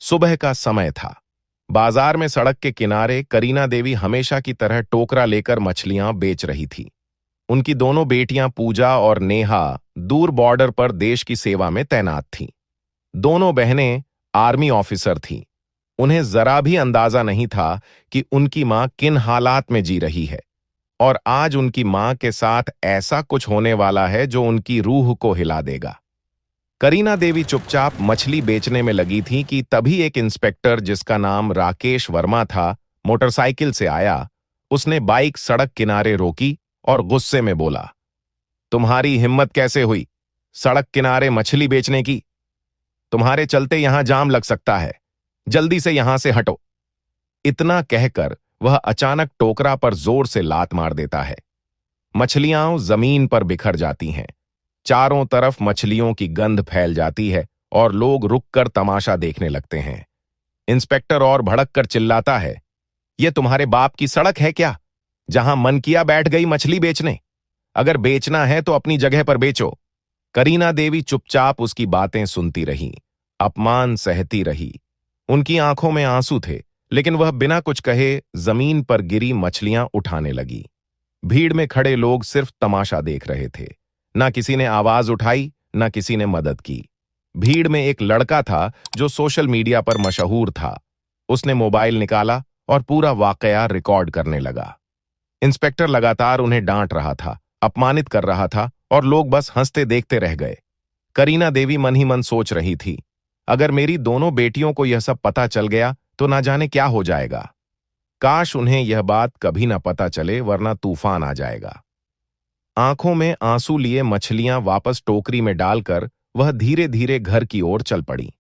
सुबह का समय था। बाजार में सड़क के किनारे करीना देवी हमेशा की तरह टोकरा लेकर मछलियां बेच रही थी। उनकी दोनों बेटियां पूजा और नेहा दूर बॉर्डर पर देश की सेवा में तैनात थीं। दोनों बहनें आर्मी ऑफिसर थीं। उन्हें जरा भी अंदाजा नहीं था कि उनकी मां किन हालात में जी रही है और आज उनकी मां के साथ ऐसा कुछ होने वाला है जो उनकी रूह को हिला देगा। करीना देवी चुपचाप मछली बेचने में लगी थी कि तभी एक इंस्पेक्टर जिसका नाम राकेश वर्मा था, मोटरसाइकिल से आया। उसने बाइक सड़क किनारे रोकी और गुस्से में बोला, तुम्हारी हिम्मत कैसे हुई सड़क किनारे मछली बेचने की? तुम्हारे चलते यहां जाम लग सकता है, जल्दी से यहां से हटो। इतना कहकर वह अचानक टोकरा पर जोर से लात मार देता है। मछलियां जमीन पर बिखर जाती हैं। चारों तरफ मछलियों की गंध फैल जाती है और लोग रुककर तमाशा देखने लगते हैं। इंस्पेक्टर और भड़क कर चिल्लाता है, यह तुम्हारे बाप की सड़क है क्या, जहां मन किया बैठ गई मछली बेचने? अगर बेचना है तो अपनी जगह पर बेचो। करीना देवी चुपचाप उसकी बातें सुनती रही, अपमान सहती रही। उनकी आंखों में आंसू थे, लेकिन वह बिना कुछ कहे जमीन पर गिरी मछलियां उठाने लगी। भीड़ में खड़े लोग सिर्फ तमाशा देख रहे थे। ना किसी ने आवाज उठाई, ना किसी ने मदद की। भीड़ में एक लड़का था जो सोशल मीडिया पर मशहूर था। उसने मोबाइल निकाला और पूरा वाकया रिकॉर्ड करने लगा। इंस्पेक्टर लगातार उन्हें डांट रहा था, अपमानित कर रहा था और लोग बस हंसते देखते रह गए। करीना देवी मन ही मन सोच रही थी, अगर मेरी दोनों बेटियों को यह सब पता चल गया तो ना जाने क्या हो जाएगा। काश उन्हें यह बात कभी ना पता चले, वरना तूफान आ जाएगा। आंखों में आंसू लिए मछलियां वापस टोकरी में डालकर वह धीरे धीरे घर की ओर चल पड़ी।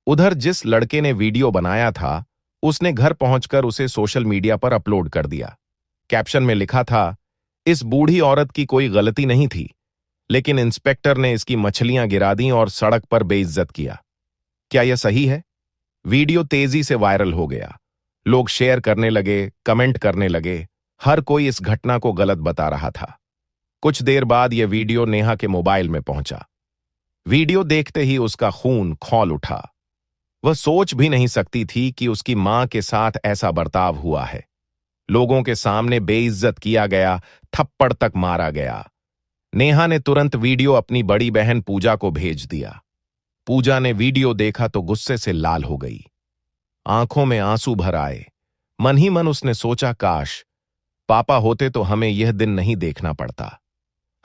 उधर जिस लड़के ने वीडियो बनाया था, उसने घर पहुंचकर उसे सोशल मीडिया पर अपलोड कर दिया। कैप्शन में लिखा था, इस बूढ़ी औरत की कोई गलती नहीं थी, लेकिन इंस्पेक्टर ने इसकी मछलियां गिरा दी और सड़क पर बेइज्जत किया। क्या यह सही है? वीडियो तेजी से वायरल हो गया। लोग शेयर करने लगे, कमेंट करने लगे। हर कोई इस घटना को गलत बता रहा था। कुछ देर बाद यह वीडियो नेहा के मोबाइल में पहुंचा। वीडियो देखते ही उसका खून खौल उठा। वह सोच भी नहीं सकती थी कि उसकी मां के साथ ऐसा बर्ताव हुआ है। लोगों के सामने बेइज्जत किया गया, थप्पड़ तक मारा गया। नेहा ने तुरंत वीडियो अपनी बड़ी बहन पूजा को भेज दिया। पूजा ने वीडियो देखा तो गुस्से से लाल हो गई। आंखों में आंसू भर आए। मन ही मन उसने सोचा, काश पापा होते तो हमें यह दिन नहीं देखना पड़ता।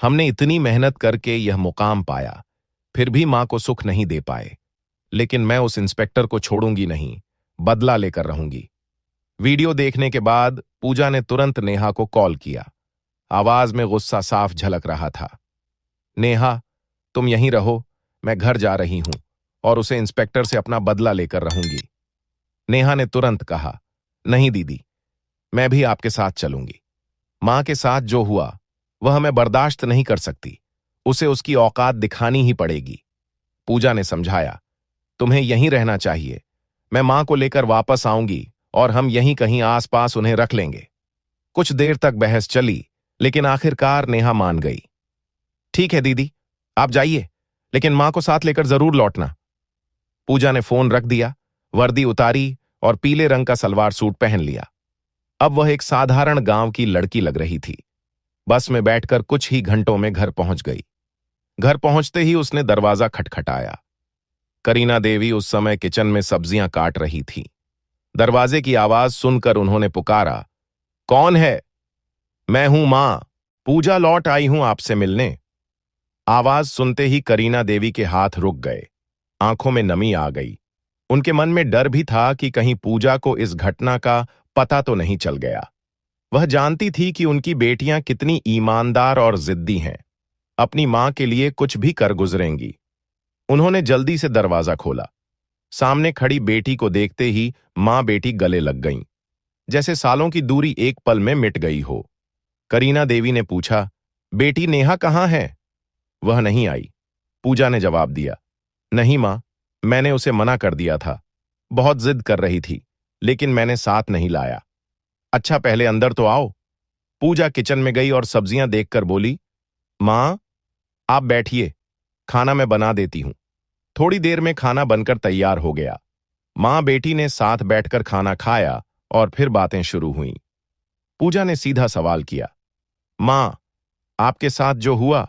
हमने इतनी मेहनत करके यह मुकाम पाया, फिर भी मां को सुख नहीं दे पाए। लेकिन मैं उस इंस्पेक्टर को छोड़ूंगी नहीं, बदला लेकर रहूंगी। वीडियो देखने के बाद पूजा ने तुरंत नेहा को कॉल किया। आवाज में गुस्सा साफ झलक रहा था। नेहा, तुम यहीं रहो, मैं घर जा रही हूं और उसे इंस्पेक्टर से अपना बदला लेकर रहूंगी। नेहा ने तुरंत कहा, नहीं दीदी, मैं भी आपके साथ चलूंगी। मां के साथ जो हुआ वह मैं बर्दाश्त नहीं कर सकती। उसे उसकी औकात दिखानी ही पड़ेगी। पूजा ने समझाया, तुम्हें यहीं रहना चाहिए। मैं मां को लेकर वापस आऊंगी और हम यहीं कहीं आसपास उन्हें रख लेंगे। कुछ देर तक बहस चली, लेकिन आखिरकार नेहा मान गई। ठीक है दीदी, आप जाइए, लेकिन मां को साथ लेकर जरूर लौटना। पूजा ने फोन रख दिया, वर्दी उतारी और पीले रंग का सलवार सूट पहन लिया। अब वह एक साधारण गांव की लड़की लग रही थी। बस में बैठकर कुछ ही घंटों में घर पहुंच गई। घर पहुंचते ही उसने दरवाजा खटखटाया। करीना देवी उस समय किचन में सब्जियां काट रही थी। दरवाजे की आवाज सुनकर उन्होंने पुकारा, कौन है? मैं हूं मां, पूजा लौट आई हूं आपसे मिलने। आवाज सुनते ही करीना देवी के हाथ रुक गए, आंखों में नमी आ गई। उनके मन में डर भी था कि कहीं पूजा को इस घटना का पता तो नहीं चल गया। वह जानती थी कि उनकी बेटियां कितनी ईमानदार और जिद्दी हैं, अपनी मां के लिए कुछ भी कर गुजरेंगी। उन्होंने जल्दी से दरवाजा खोला। सामने खड़ी बेटी को देखते ही मां बेटी गले लग गईं, जैसे सालों की दूरी एक पल में मिट गई हो। करीना देवी ने पूछा, बेटी नेहा कहाँ है? वह नहीं आई, पूजा ने जवाब दिया। नहीं मां, मैंने उसे मना कर दिया था। बहुत जिद कर रही थी, लेकिन मैंने साथ नहीं लाया। अच्छा पहले अंदर तो आओ। पूजा किचन में गई और सब्जियां देखकर बोली, मां आप बैठिए, खाना मैं बना देती हूं। थोड़ी देर में खाना बनकर तैयार हो गया। मां बेटी ने साथ बैठकर खाना खाया और फिर बातें शुरू हुईं। पूजा ने सीधा सवाल किया, मां, आपके साथ जो हुआ,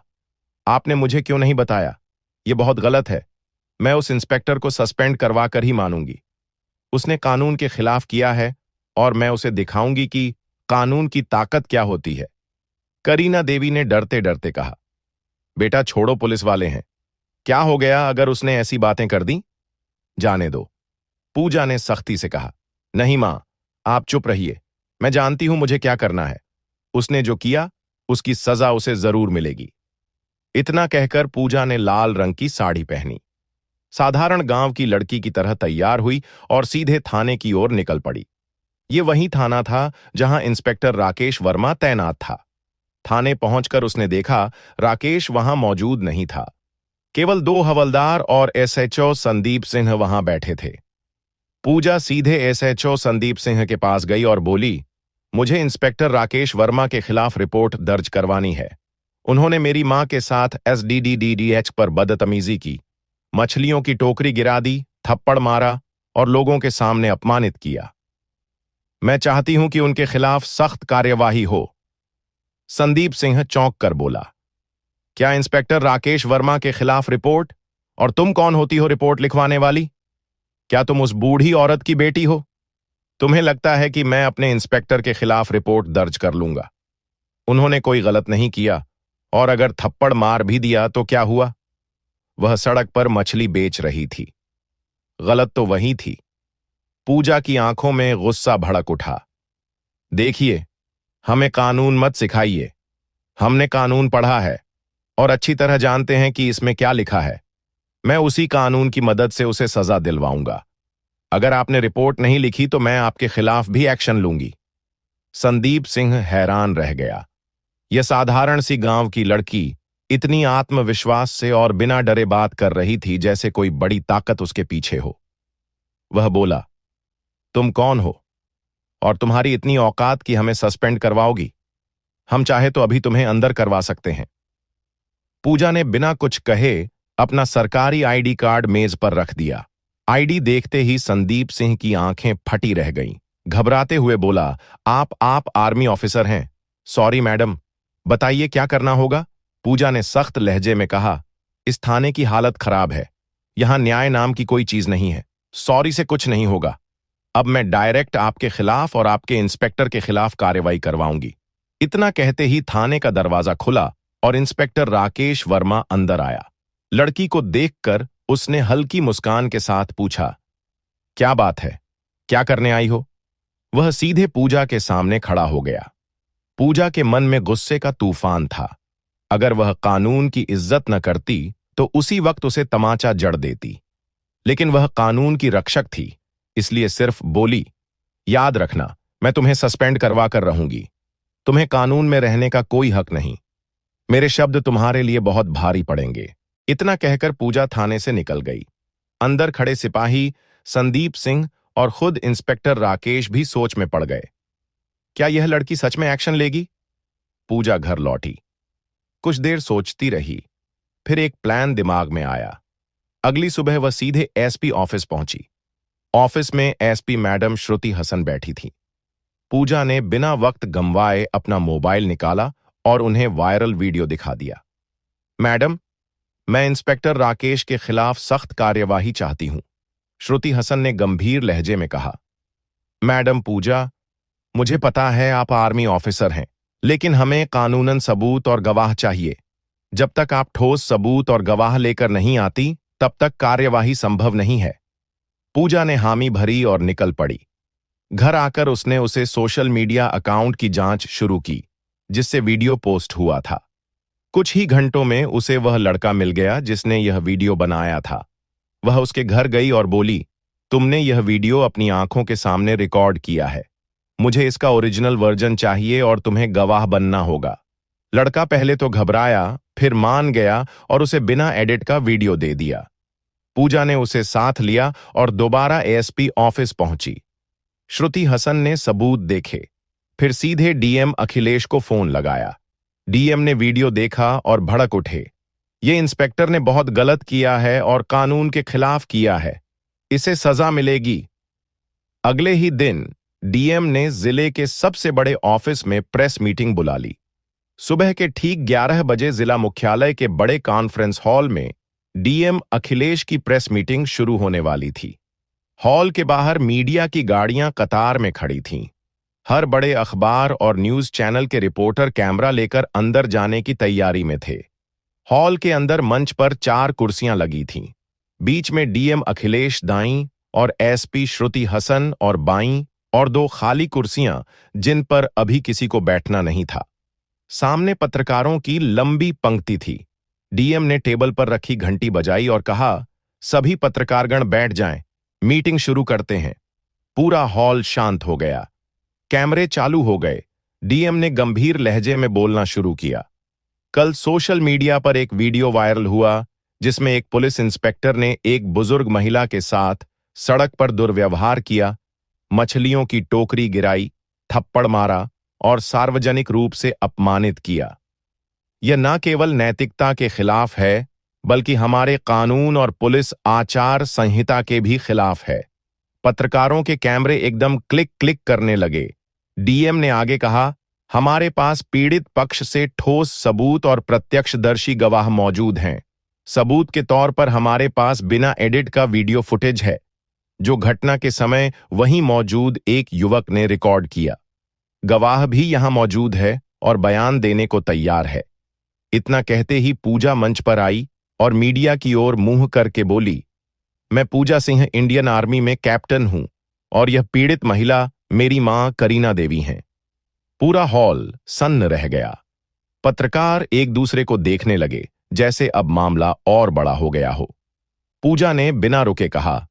आपने मुझे क्यों नहीं बताया? यह बहुत गलत है। मैं उस इंस्पेक्टर को सस्पेंड करवा कर ही मानूंगी। उसने कानून के खिलाफ किया है और मैं उसे दिखाऊंगी कि कानून की ताकत क्या होती है। करीना देवी ने डरते डरते कहा, बेटा छोड़ो, पुलिस वाले हैं। क्या हो गया अगर उसने ऐसी बातें कर दी? जाने दो। पूजा ने सख्ती से कहा, नहीं मां, आप चुप रहिए। मैं जानती हूं मुझे क्या करना है। उसने जो किया उसकी सजा उसे जरूर मिलेगी। इतना कहकर पूजा ने लाल रंग की साड़ी पहनी, साधारण गांव की लड़की की तरह तैयार हुई और सीधे थाने की ओर निकल पड़ी। ये वही थाना था जहां इंस्पेक्टर राकेश वर्मा तैनात था। थाने पहुंचकर उसने देखा राकेश वहां मौजूद नहीं था। केवल 2 हवलदार और एसएचओ संदीप सिंह वहां बैठे थे। पूजा सीधे एसएचओ संदीप सिंह के पास गई और बोली, मुझे इंस्पेक्टर राकेश वर्मा के खिलाफ रिपोर्ट दर्ज करवानी है। उन्होंने मेरी मां के साथ एसडीडीडीएच पर बदतमीजी की, मछलियों की टोकरी गिरा दी, थप्पड़ मारा और लोगों के सामने अपमानित किया। मैं चाहती हूं कि उनके खिलाफ सख्त कार्यवाही हो। संदीप सिंह चौंक कर बोला, क्या इंस्पेक्टर राकेश वर्मा के खिलाफ रिपोर्ट? और तुम कौन होती हो रिपोर्ट लिखवाने वाली? क्या तुम उस बूढ़ी औरत की बेटी हो? तुम्हें लगता है कि मैं अपने इंस्पेक्टर के खिलाफ रिपोर्ट दर्ज कर लूंगा? उन्होंने कोई गलत नहीं किया, और अगर थप्पड़ मार भी दिया तो क्या हुआ? वह सड़क पर मछली बेच रही थी। गलत तो वही थी। पूजा की आंखों में गुस्सा भड़क उठा। देखिए, हमें कानून मत सिखाइए। हमने कानून पढ़ा है और अच्छी तरह जानते हैं कि इसमें क्या लिखा है। मैं उसी कानून की मदद से उसे सजा दिलवाऊंगा। अगर आपने रिपोर्ट नहीं लिखी तो मैं आपके खिलाफ भी एक्शन लूंगी। संदीप सिंह हैरान रह गया। यह साधारण सी गांव की लड़की इतनी आत्मविश्वास से और बिना डरे बात कर रही थी जैसे कोई बड़ी ताकत उसके पीछे हो। वह बोला, तुम कौन हो और तुम्हारी इतनी औकात कि हमें सस्पेंड करवाओगी? हम चाहे तो अभी तुम्हें अंदर करवा सकते हैं। पूजा ने बिना कुछ कहे अपना सरकारी आईडी कार्ड मेज पर रख दिया। आईडी देखते ही संदीप सिंह की आंखें फटी रह गईं। घबराते हुए बोला, आप आर्मी ऑफिसर हैं? सॉरी मैडम, बताइए क्या करना होगा? पूजा ने सख्त लहजे में कहा, इस थाने की हालत खराब है। यहां न्याय नाम की कोई चीज नहीं है। सॉरी से कुछ नहीं होगा। अब मैं डायरेक्ट आपके खिलाफ और आपके इंस्पेक्टर के खिलाफ कार्रवाई करवाऊंगी। इतना कहते ही थाने का दरवाजा खुला और इंस्पेक्टर राकेश वर्मा अंदर आया। लड़की को देखकर उसने हल्की मुस्कान के साथ पूछा, क्या बात है? क्या करने आई हो? वह सीधे पूजा के सामने खड़ा हो गया। पूजा के मन में गुस्से का तूफान था। अगर वह कानून की इज्जत न करती तो उसी वक्त उसे तमाचा जड़ देती, लेकिन वह कानून की रक्षक थी, इसलिए सिर्फ बोली, याद रखना, मैं तुम्हें सस्पेंड करवा कर रहूंगी। तुम्हें कानून में रहने का कोई हक नहीं। मेरे शब्द तुम्हारे लिए बहुत भारी पड़ेंगे। इतना कहकर पूजा थाने से निकल गई। अंदर खड़े सिपाही संदीप सिंह और खुद इंस्पेक्टर राकेश भी सोच में पड़ गए। क्या यह लड़की सच में एक्शन लेगी? पूजा घर लौटी। कुछ देर सोचती रही, फिर एक प्लान दिमाग में आया। अगली सुबह वह सीधे एसपी ऑफिस पहुंची। ऑफिस में एसपी मैडम श्रुति हसन बैठी थी। पूजा ने बिना वक्त गंवाए अपना मोबाइल निकाला और उन्हें वायरल वीडियो दिखा दिया। मैडम, मैं इंस्पेक्टर राकेश के खिलाफ सख्त कार्यवाही चाहती हूं, श्रुति हसन ने गंभीर लहजे में कहा। मैडम पूजा, मुझे पता है आप आर्मी ऑफिसर हैं, लेकिन हमें कानूनन सबूत और गवाह चाहिए। जब तक आप ठोस सबूत और गवाह लेकर नहीं आती, तब तक कार्यवाही संभव नहीं है। पूजा ने हामी भरी और निकल पड़ी। घर आकर उसने उसे सोशल मीडिया अकाउंट की जांच शुरू की, जिससे वीडियो पोस्ट हुआ था। कुछ ही घंटों में उसे वह लड़का मिल गया जिसने यह वीडियो बनाया था। वह उसके घर गई और बोली, तुमने यह वीडियो अपनी आंखों के सामने रिकॉर्ड किया है। मुझे इसका ओरिजिनल वर्जन चाहिए और तुम्हें गवाह बनना होगा। लड़का पहले तो घबराया, फिर मान गया और उसे बिना एडिट का वीडियो दे दिया। पूजा ने उसे साथ लिया और दोबारा एएसपी ऑफिस पहुंची। श्रुति हसन ने सबूत देखे, फिर सीधे डीएम अखिलेश को फोन लगाया। डीएम ने वीडियो देखा और भड़क उठे। ये इंस्पेक्टर ने बहुत गलत किया है और कानून के खिलाफ किया है। इसे सजा मिलेगी। अगले ही दिन डीएम ने जिले के सबसे बड़े ऑफिस में प्रेस मीटिंग बुला ली। सुबह के ठीक 11 बजे जिला मुख्यालय के बड़े कॉन्फ्रेंस हॉल में डीएम अखिलेश की प्रेस मीटिंग शुरू होने वाली थी। हॉल के बाहर मीडिया की गाड़ियां कतार में खड़ी थीं। हर बड़े अखबार और न्यूज चैनल के रिपोर्टर कैमरा लेकर अंदर जाने की तैयारी में थे। हॉल के अंदर मंच पर 4 कुर्सियां लगी थीं। बीच में डीएम अखिलेश दाईं और एसपी श्रुति हसन और बाईं, और 2 खाली कुर्सियां जिन पर अभी किसी को बैठना नहीं था। सामने पत्रकारों की लंबी पंक्ति थी। डीएम ने टेबल पर रखी घंटी बजाई और कहा, सभी पत्रकारगण बैठ जाएं, मीटिंग शुरू करते हैं। पूरा हॉल शांत हो गया। कैमरे चालू हो गए। डीएम ने गंभीर लहजे में बोलना शुरू किया। कल सोशल मीडिया पर एक वीडियो वायरल हुआ जिसमें एक पुलिस इंस्पेक्टर ने एक बुजुर्ग महिला के साथ सड़क पर दुर्व्यवहार किया, मछलियों की टोकरी गिराई, थप्पड़ मारा और सार्वजनिक रूप से अपमानित किया। यह न केवल नैतिकता के खिलाफ है, बल्कि हमारे कानून और पुलिस आचार संहिता के भी खिलाफ है। पत्रकारों के कैमरे एकदम क्लिक क्लिक करने लगे। डीएम ने आगे कहा, हमारे पास पीड़ित पक्ष से ठोस सबूत और प्रत्यक्षदर्शी गवाह मौजूद हैं। सबूत के तौर पर हमारे पास बिना एडिट का वीडियो फुटेज है, जो घटना के समय वहीं मौजूद एक युवक ने रिकॉर्ड किया। गवाह भी यहां मौजूद है और बयान देने को तैयार है। इतना कहते ही पूजा मंच पर आई और मीडिया की ओर मुंह करके बोली, मैं पूजा सिंह इंडियन आर्मी में कैप्टन हूं और यह पीड़ित महिला मेरी मां करीना देवी हैं। पूरा हॉल सन्न रह गया। पत्रकार एक दूसरे को देखने लगे, जैसे अब मामला और बड़ा हो गया हो। पूजा ने बिना रुके कहा,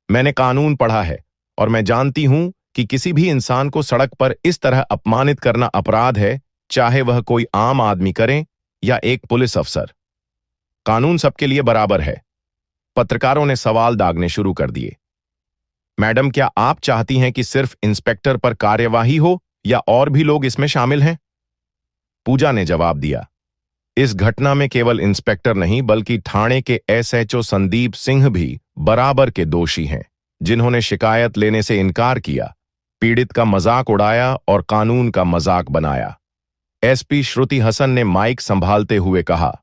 मैंने कानून पढ़ा है और मैं जानती हूं कि किसी भी इंसान को सड़क पर इस तरह अपमानित करना अपराध है, चाहे वह कोई आम आदमी करे या एक पुलिस अफसर। कानून सबके लिए बराबर है। पत्रकारों ने सवाल दागने शुरू कर दिए। मैडम, क्या आप चाहती हैं कि सिर्फ इंस्पेक्टर पर कार्यवाही हो या और भी लोग इसमें शामिल हैं? पूजा ने जवाब दिया, इस घटना में केवल इंस्पेक्टर नहीं बल्कि ठाणे के एसएचओ संदीप सिंह भी बराबर के दोषी हैं, जिन्होंने शिकायत लेने से इनकार किया, पीड़ित का मजाक उड़ाया और कानून का मजाक बनाया। एसपी श्रुति हसन ने माइक संभालते हुए कहा,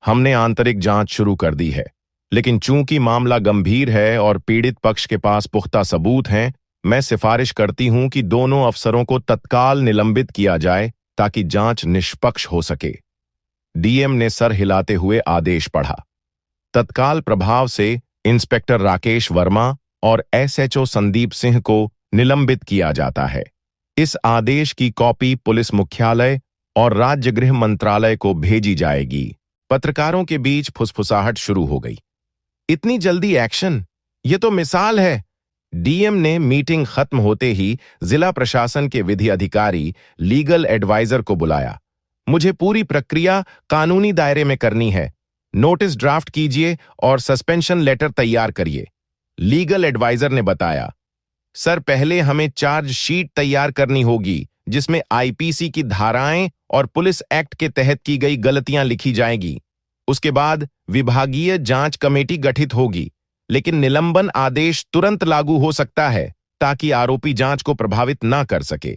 हमने आंतरिक जांच शुरू कर दी है, लेकिन चूंकि मामला गंभीर है और पीड़ित पक्ष के पास पुख्ता सबूत हैं, मैं सिफारिश करती हूं कि दोनों अफसरों को तत्काल निलंबित किया जाए ताकि जांच निष्पक्ष हो सके। डीएम ने सर हिलाते हुए आदेश पढ़ा। तत्काल प्रभाव से इंस्पेक्टर राकेश वर्मा और एसएचओ संदीप सिंह को निलंबित किया जाता है। इस आदेश की कॉपी पुलिस मुख्यालय और राज्य गृह मंत्रालय को भेजी जाएगी। पत्रकारों के बीच फुसफुसाहट शुरू हो गई। इतनी जल्दी एक्शन? यह तो मिसाल है। डीएम ने मीटिंग खत्म होते ही जिला प्रशासन के विधि अधिकारी, लीगल एडवाइजर को बुलाया। मुझे पूरी प्रक्रिया कानूनी दायरे में करनी है। नोटिस ड्राफ्ट कीजिए और सस्पेंशन लेटर तैयार करिए। लीगल एडवाइजर ने बताया, सर, पहले हमें चार्जशीट तैयार करनी होगी जिसमें आईपीसी की धाराएं और पुलिस एक्ट के तहत की गई गलतियां लिखी जाएगी। उसके बाद विभागीय जांच कमेटी गठित होगी, लेकिन निलंबन आदेश तुरंत लागू हो सकता है ताकि आरोपी जांच को प्रभावित ना कर सके।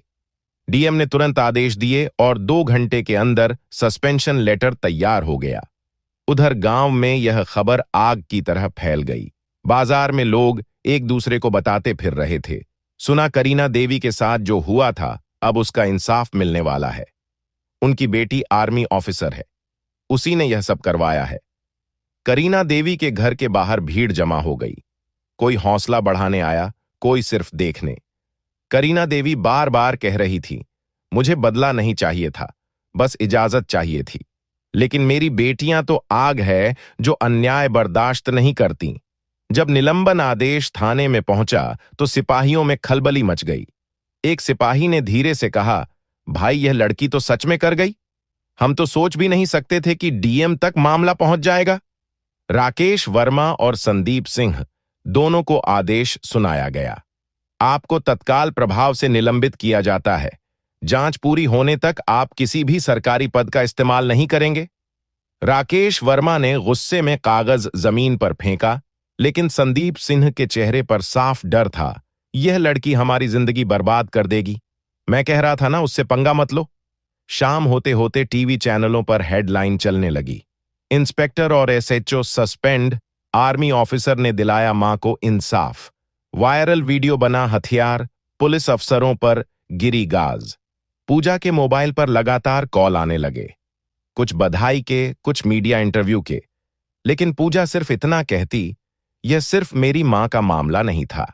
डीएम ने तुरंत आदेश दिए और 2 घंटे के अंदर सस्पेंशन लेटर तैयार हो गया। उधर गांव में यह खबर आग की तरह फैल गई। बाजार में लोग एक दूसरे को बताते फिर रहे थे, सुना करीना देवी के साथ जो हुआ था अब उसका इंसाफ मिलने वाला है। उनकी बेटी आर्मी ऑफिसर है, उसी ने यह सब करवाया है। करीना देवी के घर के बाहर भीड़ जमा हो गई। कोई हौसला बढ़ाने आया, कोई सिर्फ देखने। करीना देवी बार बार कह रही थी, मुझे बदला नहीं चाहिए था, बस इजाजत चाहिए थी। लेकिन मेरी बेटियां तो आग है जो अन्याय बर्दाश्त नहीं करती। जब निलंबन आदेश थाने में पहुंचा तो सिपाहियों में खलबली मच गई। एक सिपाही ने धीरे से कहा, भाई, यह लड़की तो सच में कर गई। हम तो सोच भी नहीं सकते थे कि डीएम तक मामला पहुंच जाएगा। राकेश वर्मा और संदीप सिंह दोनों को आदेश सुनाया गया। आपको तत्काल प्रभाव से निलंबित किया जाता है। जांच पूरी होने तक आप किसी भी सरकारी पद का इस्तेमाल नहीं करेंगे। राकेश वर्मा ने गुस्से में कागज जमीन पर फेंका लेकिन संदीप सिंह के चेहरे पर साफ डर था। यह लड़की हमारी जिंदगी बर्बाद कर देगी। मैं कह रहा था ना, उससे पंगा मत लो। शाम होते होते टीवी चैनलों पर हेडलाइन चलने लगी। इंस्पेक्टर और एसएचओ सस्पेंड, आर्मी ऑफिसर ने दिलाया मां को इंसाफ। वायरल वीडियो बना हथियार, पुलिस अफसरों पर गिरी गाज। पूजा के मोबाइल पर लगातार कॉल आने लगे, कुछ बधाई के, कुछ मीडिया इंटरव्यू के। लेकिन पूजा सिर्फ इतना कहती, यह सिर्फ मेरी मां का मामला नहीं था,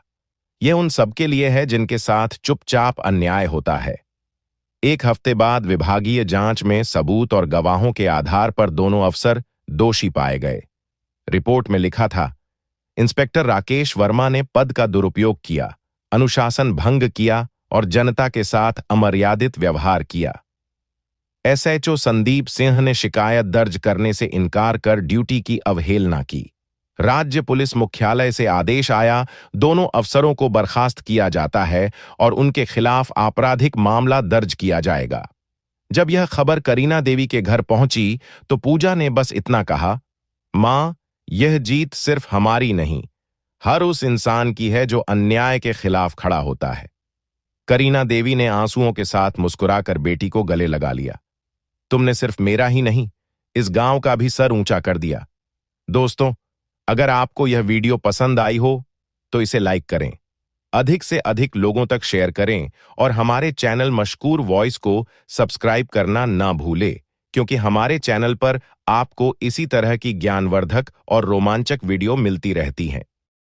यह उन सबके लिए है जिनके साथ चुपचाप अन्याय होता है। एक हफ्ते बाद विभागीय जांच में सबूत और गवाहों के आधार पर दोनों अफसर दोषी पाए गए। रिपोर्ट में लिखा था, इंस्पेक्टर राकेश वर्मा ने पद का दुरुपयोग किया, अनुशासन भंग किया और जनता के साथ अमर्यादित व्यवहार किया। एसएचओ संदीप सिंह ने शिकायत दर्ज करने से इनकार कर ड्यूटी की अवहेलना की। राज्य पुलिस मुख्यालय से आदेश आया, दोनों अफसरों को बर्खास्त किया जाता है और उनके खिलाफ आपराधिक मामला दर्ज किया जाएगा। जब यह खबर करीना देवी के घर पहुंची तो पूजा ने बस इतना कहा, मां, यह जीत सिर्फ हमारी नहीं, हर उस इंसान की है जो अन्याय के खिलाफ खड़ा होता है। करीना देवी ने आंसुओं के साथ मुस्कुराकर बेटी को गले लगा लिया। तुमने सिर्फ मेरा ही नहीं, इस गांव का भी सर ऊंचा कर दिया। दोस्तों, अगर आपको यह वीडियो पसंद आई हो तो इसे लाइक करें, अधिक से अधिक लोगों तक शेयर करें और हमारे चैनल मशकूर वॉइस को सब्सक्राइब करना ना भूलें, क्योंकि हमारे चैनल पर आपको इसी तरह की ज्ञानवर्धक और रोमांचक वीडियो मिलती रहती हैं।